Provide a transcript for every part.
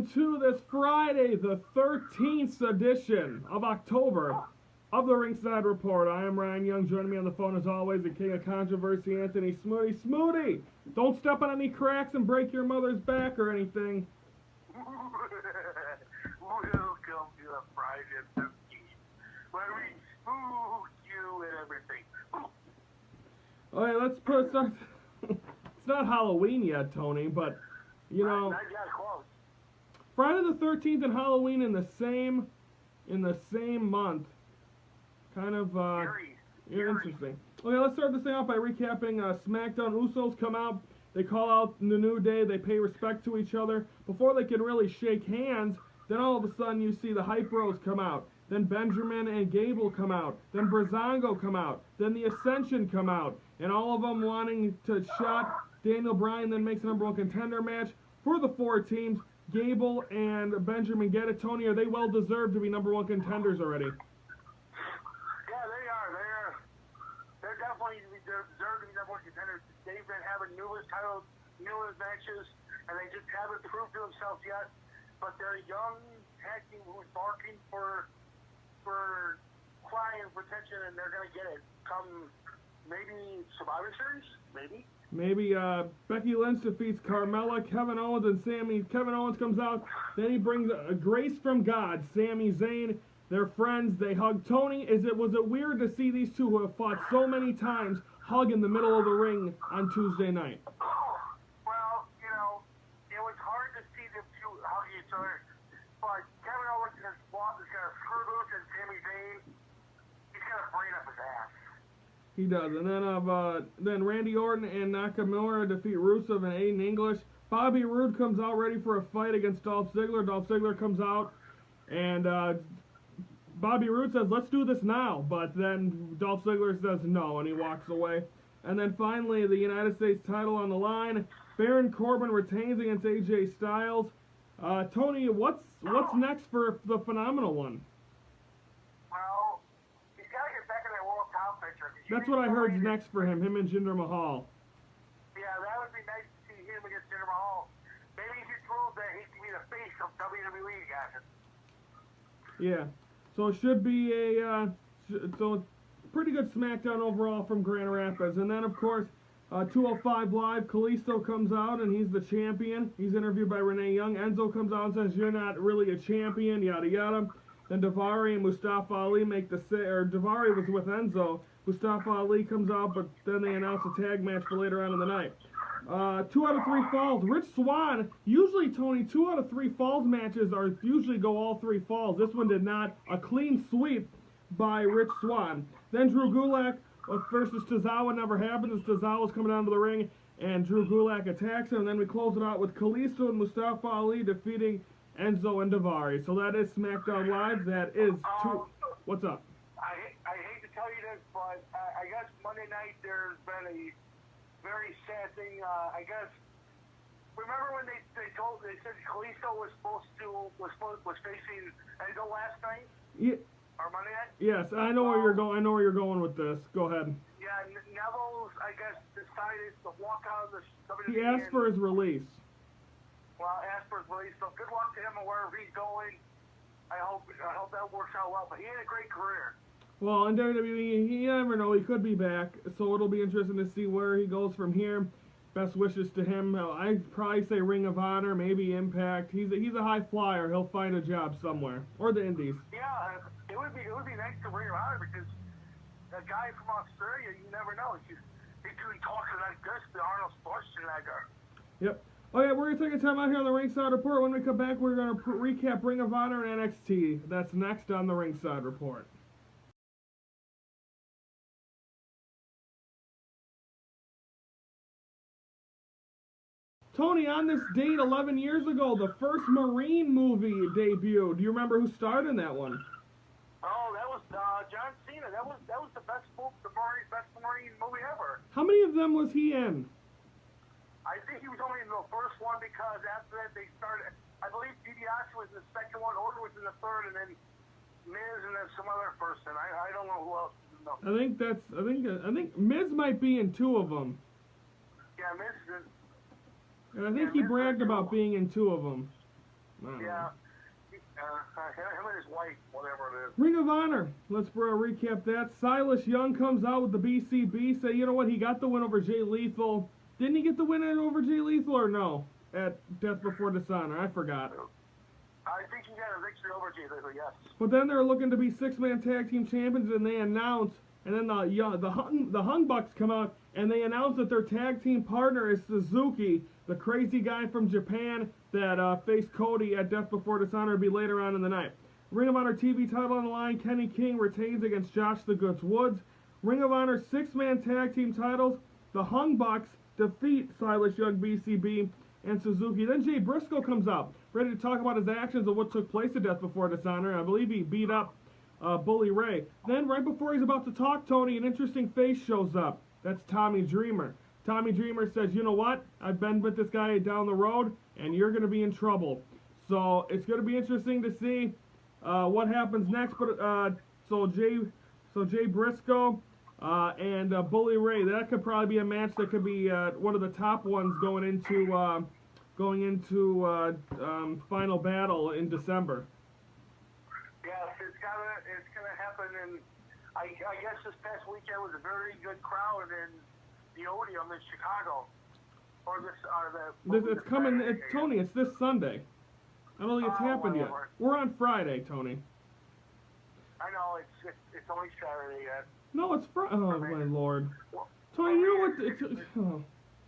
welcome to this Friday, the 13th edition of October of the Ringside Report. I am Ryan Young. Joining me on the phone as always, the king of controversy, Anthony Smoothie. Smoothie, don't step on any cracks and break your mother's back or anything. Welcome to the Friday 13th, where we spook you and everything. Okay, let's start. It's not Halloween yet, Tony, but you know, not yet, close. Friday the 13th and Halloween in the same month. Kind of interesting. Okay, let's start this thing off by recapping SmackDown. Usos come out, they call out the New Day, they pay respect to each other. Before they can really shake hands, then all of a sudden you see the Hype Bros come out. Then Benjamin and Gable come out. Then Breezango come out. Then the Ascension come out. And all of them wanting to shot Daniel Bryan, then makes a #1 contender match for the four teams. Gable and Benjamin get it. Tony, are they well deserved to be #1 contenders already? Yeah, they are. They're definitely deserve to be #1 contenders. They've been having numerous titles, numerous matches, and they just haven't proved to themselves yet. But they're a young tag team who's barking for crying for attention, and they're gonna get it. Come maybe Survivor Series, maybe. Maybe Becky Lynch defeats Carmella, Kevin Owens, and Sami. Kevin Owens comes out, then he brings a grace from God. Sami Zayn, they're friends, they hug. Tony, was it weird to see these two who have fought so many times hug in the middle of the ring on Tuesday night? Well, you know, it was hard to see them two hug each other, but Kevin Owens is going to screw loose, and Sami Zayn, he's going to brain up his ass. He does, and then Randy Orton and Nakamura defeat Rusev and Aiden English. Bobby Roode comes out ready for a fight against Dolph Ziggler. Dolph Ziggler comes out, and Bobby Roode says, "Let's do this now," but then Dolph Ziggler says no, and he walks away. And then finally, the United States title on the line. Baron Corbin retains against AJ Styles. Tony, what's next for the Phenomenal One? Well, he's got to get back in that World Cup picture. That's what I heard's next for him and Jinder Mahal. Yeah, that would be nice to see him against Jinder Mahal. Maybe he should prove that he can be the face of WWE, guys. Yeah, so it should be a pretty good SmackDown overall from Grand Rapids. And then, of course, 205 Live, Kalisto comes out, and he's the champion. He's interviewed by Renee Young. Enzo comes out and says, "You're not really a champion," yada yada. Then Daivari and Mustafa Ali make Daivari was with Enzo. Mustafa Ali comes out, but then they announce a tag match for later on in the night. 2 out of 3 falls. Rich Swann, usually, Tony, 2 out of 3 falls matches usually go all 3 falls. This one did not. A clean sweep by Rich Swann. Then Drew Gulak versus Tozawa never happens. As Tozawa's coming down to the ring, and Drew Gulak attacks him. And then we close it out with Kalisto and Mustafa Ali defeating Enzo and Daivari. So that is SmackDown Live. That is what's up? I hate to tell you this, but I guess Monday night there's been a very sad thing. I guess remember when they said Kalisto was facing Enzo last night? Yeah. Or Monday night? Yes, I know where you're going. I know where you're going with this. Go ahead. Yeah, Neville's I guess decided to walk out of the WWE. He asked for his release. Well, asked for his release. So good luck to him and wherever he's going. I hope that works out well. But he had a great career. Well, in WWE, you never know. He could be back, so it'll be interesting to see where he goes from here. Best wishes to him. I'd probably say Ring of Honor, maybe Impact. He's a high flyer. He'll find a job somewhere, or the Indies. Yeah, it would be nice to Ring of Honor because that guy from Australia, you never know. He talking like this, the Arnold Schwarzenegger. Yep. Okay, we're gonna take a time out here on the Ringside Report. When we come back, we're gonna recap Ring of Honor and NXT. That's next on the Ringside Report. Tony, on this date 11 years ago, the first Marine movie debuted. Do you remember who starred in that one? Oh, that was John Cena. That was the best Marine movie ever. How many of them was he in? I think he was only in the first one because after that they started. I believe DiBiase was in the second one, Orton was in the third, and then Miz and then some other person. I don't know who else. No. I think Miz might be in 2 of them. Yeah, Miz is in. And I think he bragged about being in 2 of them. Yeah. Him and his wife, whatever it is. Ring of Honor. Let's recap that. Silas Young comes out with the BCB. Say, you know what? He got the win over Jay Lethal. Didn't he get the win over Jay Lethal or no? At Death Before Dishonor. I forgot. I think he got a victory over Jay Lethal, yes. But then they're looking to be six-man tag team champions, and they announce, and then the Hung Bucks come out, and they announce that their tag team partner is Suzuki, the crazy guy from Japan that faced Cody at Death Before Dishonor, will be later on in the night. Ring of Honor TV title on the line. Kenny King retains against Josh the Goods Woods. Ring of Honor six-man tag team titles. The Hung Bucks defeat Silas Young, BCB, and Suzuki. Then Jay Briscoe comes out, ready to talk about his actions of what took place at Death Before Dishonor. I believe he beat up Bully Ray. Then right before he's about to talk, Tony, an interesting face shows up. That's Tommy Dreamer. Tommy Dreamer says, you know what? I've been with this guy down the road, and you're going to be in trouble. So it's going to be interesting to see what happens next. But so Jay Briscoe and Bully Ray, that could probably be a match that could be one of the top ones going into Final Battle in December. Yes, it's gonna happen, and I guess this past weekend was a very good crowd in the Odeum in Chicago. It's coming, Tony. It's this Sunday. I don't think it's happened yet. We're on Friday, Tony. I know it's only Saturday yet. No, it's Friday. Oh my Lord, Tony, you know what?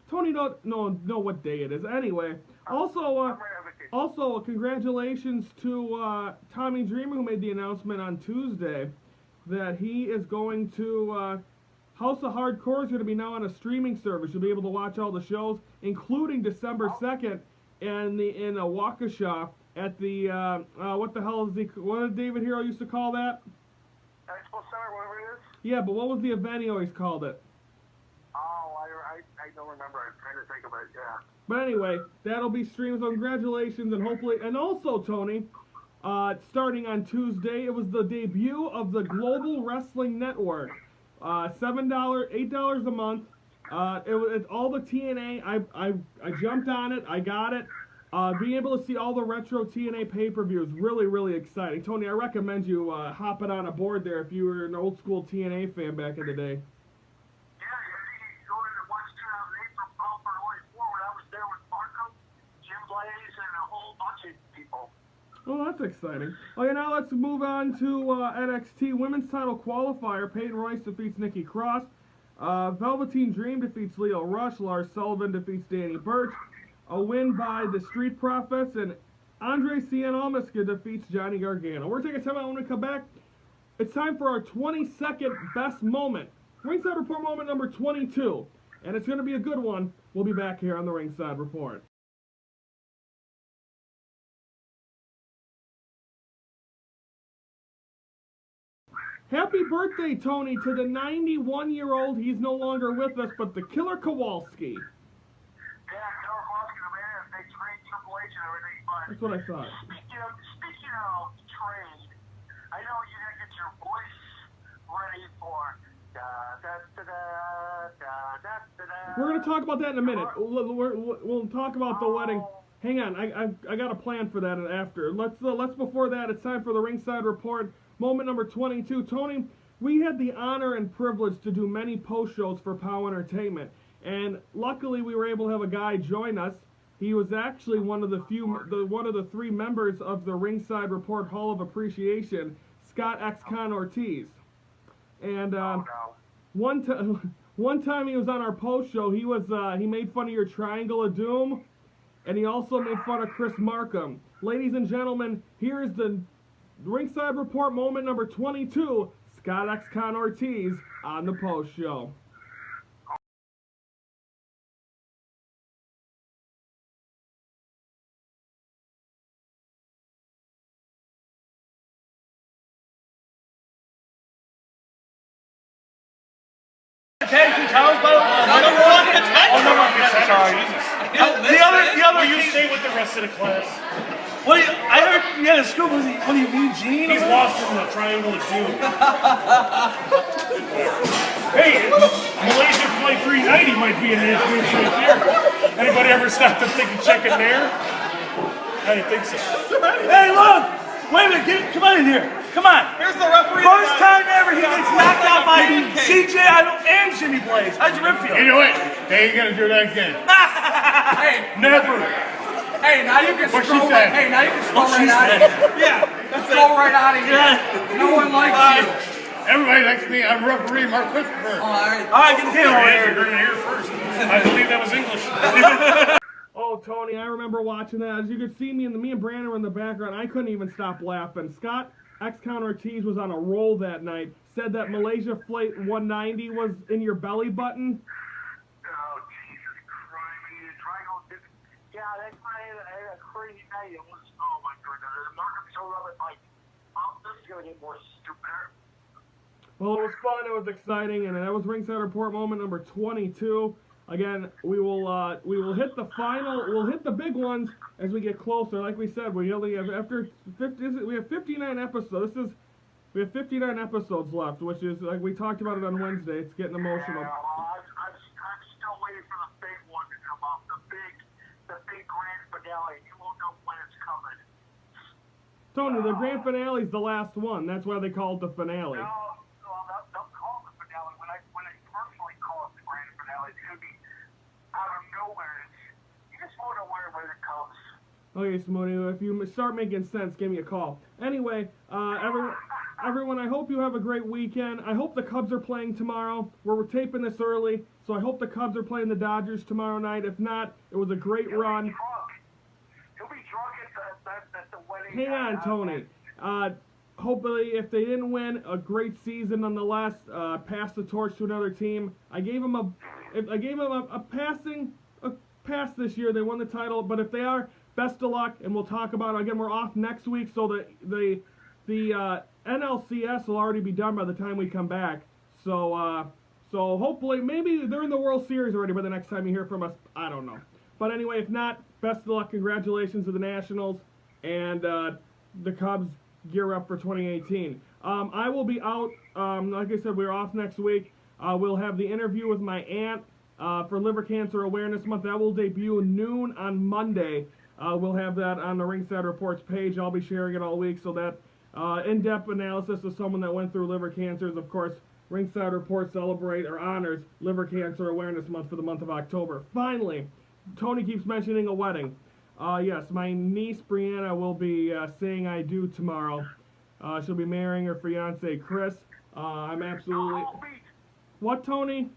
Tony don't know what day it is. Anyway, also congratulations to Tommy Dreamer, who made the announcement on Tuesday that he is going to House of Hardcore is going to be now on a streaming service. You'll be able to watch all the shows, including December 2nd in Waukesha at the what the hell is what did David Hero used to call that? Expo Center, whatever it is. Yeah, but what was the event he always called it? Oh, I don't remember. I'm trying to think about it. Yeah. But anyway, that'll be streamed. So congratulations, and hopefully, and also Tony, starting on Tuesday, it was the debut of the Global Wrestling Network. $7, $8 a month. It's all the TNA. I jumped on it. I got it. Being able to see all the retro TNA pay-per-views, really, really exciting. Tony, I recommend you hopping on a board there if you were an old school TNA fan back in the day. Yeah, you go into March 2008 from Crawford when I was there with Marco, Jim Blaze, and a whole bunch of people. Well, that's exciting. Okay, now let's move on to NXT Women's Title Qualifier. Peyton Royce defeats Nikki Cross. Velveteen Dream defeats Leo Rush. Lars Sullivan defeats Danny Burch. A win by the Street Profits. And Andre Cien Almasca defeats Johnny Gargano. We're taking time out when we come back. It's time for our 22nd best moment. Ringside Report moment number 22. And it's going to be a good one. We'll be back here on the Ringside Report. Happy birthday, Tony, to the 91-year-old. He's no longer with us, but the Killer Kowalski. Yeah, Killer Kowalski, the man that they trained Triple H and everything. But that's what I thought. Speaking of trade, I know you gotta get your voice ready for We're gonna talk about that in a minute. We'll talk about the wedding. Hang on, I got a plan for that after. Let's before that, it's time for the Ringside Report. Moment number 22. Tony, we had the honor and privilege to do many post shows for POW Entertainment, and luckily we were able to have a guy join us. He was actually one of the three members of the Ringside Report Hall of Appreciation, Scott X-Con Ortiz. And one time he was on our post show. He made fun of your Triangle of Doom, and he also made fun of Chris Markham. Ladies and gentlemen, here is the Ringside Report moment number 22, Scott X-Con Ortiz on the post show. Tag team titles, by the way. Number one contender. Sorry. The other you stay with the rest of the class. What? I heard you had a scoop. What do you mean, Gene? He's lost in the Triangle of Doom. Hey, Malaysian Flight 390 might be an influence right there. Anybody ever stopped to think of checking there? I didn't think so. Hey, look! Wait a minute, come on in here. Come on. Here's the referee. First time ever he gets knocked out by CJ and Jimmy Blaze. How'd your rib feel? You know what? They ain't gonna do that again. Hey, Never. hey, now you can What scroll she right. said. Hey, now you can scroll What she right out of said. here. Yeah. Let's go right out of here. Yeah. No one likes you. Everybody likes me. I'm referee Mark Christopher. All right. All right, get the camera over You're here. gonna hear first. I believe that was English. Oh, Tony, I remember watching that. As you could see, me and Briana were in the background. I couldn't even stop laughing. Scott X-Counter Ortiz was on a roll that night. Said that Malaysia Flight 190 was in your belly button. Oh, Jesus Christ. Yeah, that's why I had a crazy night. It was, oh my goodness. The market showed up at like, oh, this is going to get more stupider. Well, it was fun. It was exciting, and that was Ringside Report moment number 22. Again, we will hit the final. We'll hit the big ones as we get closer. Like we said, we only have we have 59 episodes. We have 59 episodes left, which is like we talked about it on Wednesday. It's getting emotional. Yeah, well, I'm still waiting for the big one to come up. The big grand finale. You won't know when it's coming. Tony, the grand finale is the last one. That's why they call it the finale. No, well, don't call it the finale. When I personally call it the grand finale, it's going to be out of nowhere. You just won't know when it comes. Okay, Smoothie, if you start making sense, give me a call. Anyway, everyone, I hope you have a great weekend. I hope the Cubs are playing tomorrow. We're taping this early, so I hope the Cubs are playing the Dodgers tomorrow night. If not, it was a great run. He'll be drunk at the wedding. Hang on, Tony. Hopefully, if they didn't win, a great season nonetheless. Pass the torch to another team. I gave them a pass this year. They won the title, but if they are, best of luck. And we'll talk about it again. We're off next week, so the NLCS will already be done by the time we come back. So hopefully, maybe they're in the World Series already by the next time you hear from us. I don't know. But anyway, if not, best of luck. Congratulations to the Nationals and the Cubs. Gear up for 2018. I will be out. Like I said, we're off next week. We'll have the interview with my aunt for Liver Cancer Awareness Month. That will debut noon on Monday. We'll have that on the Ringside Reports page. I'll be sharing it all week. So that in-depth analysis of someone that went through liver cancers. Of course, Ringside Report celebrate or honors Liver Cancer Awareness Month for the month of October. Finally, Tony keeps mentioning a wedding. Yes, my niece Briana will be saying I do tomorrow. She'll be marrying her fiance Chris. I'm absolutely. No cold feet. What, Tony?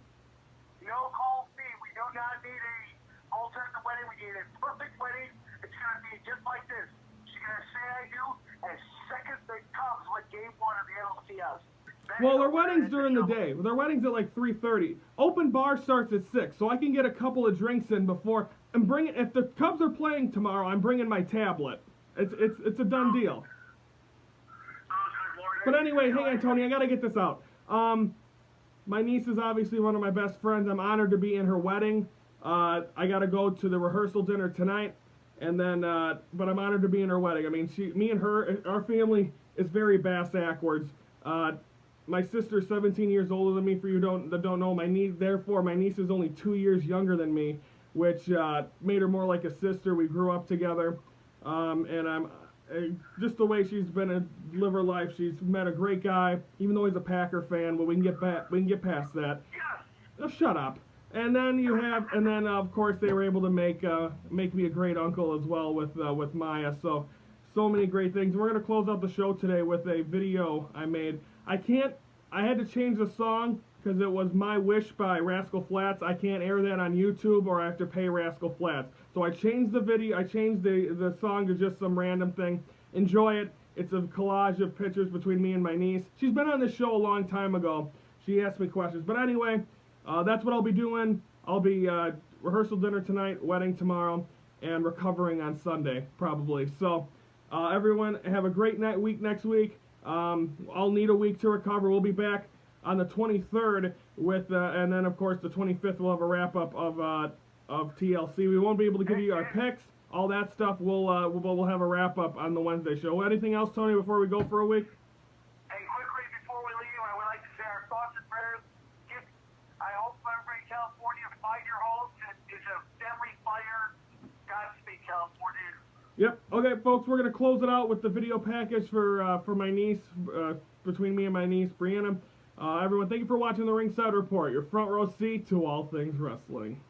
No cold feet. We do not need a alternate wedding. We need a perfect wedding. It's gonna be just like this. She's gonna say I do, and second that comes with Game 1 of the NLCS. Well, their wedding's during the day. Their wedding's at like 3:30. Open bar starts at 6, so I can get a couple of drinks in before. And bring it. If the Cubs are playing tomorrow, I'm bringing my tablet. It's a done deal. But anyway, hang on, Tony. I gotta get this out. My niece is obviously one of my best friends. I'm honored to be in her wedding. I gotta go to the rehearsal dinner tonight, and then. But I'm honored to be in her wedding. I mean, me and her, our family is very bass-ackwards. My sister's 17 years older than me. For you that don't know, my niece is only 2 years younger than me, which made her more like a sister. We grew up together, and I'm just the way she's been a live her life. She's met a great guy, even though he's a Packer fan. But we can get past that. Oh, shut up. And then of course they were able to make me a great uncle as well with Maya. So many great things. We're gonna close out the show today with a video I made. I had to change the song because it was My Wish by Rascal Flatts. I can't air that on YouTube or I have to pay Rascal Flatts. So I changed the video, I changed the song to just some random thing. Enjoy it. It's a collage of pictures between me and my niece. She's been on this show a long time ago. She asked me questions. But anyway, that's what I'll be doing. I'll be rehearsal dinner tonight, wedding tomorrow, and recovering on Sunday, probably. So everyone have a great week next week. I'll need a week to recover. We'll be back on the 23rd with, and then of course the 25th we'll have a wrap up of TLC. We won't be able to give you our picks, all that stuff. We'll have a wrap up on the Wednesday show. Anything else, Tony, before we go for a week? Hey, quickly before we leave, I would like to say our thoughts and prayers. I hope everybody in California find your homes. It's a deadly fire. Godspeed, California. Yep. Okay, folks, we're gonna close it out with the video package for my niece, between me and my niece, Briana. Everyone, thank you for watching the Ringside Report, your front row seat to all things wrestling.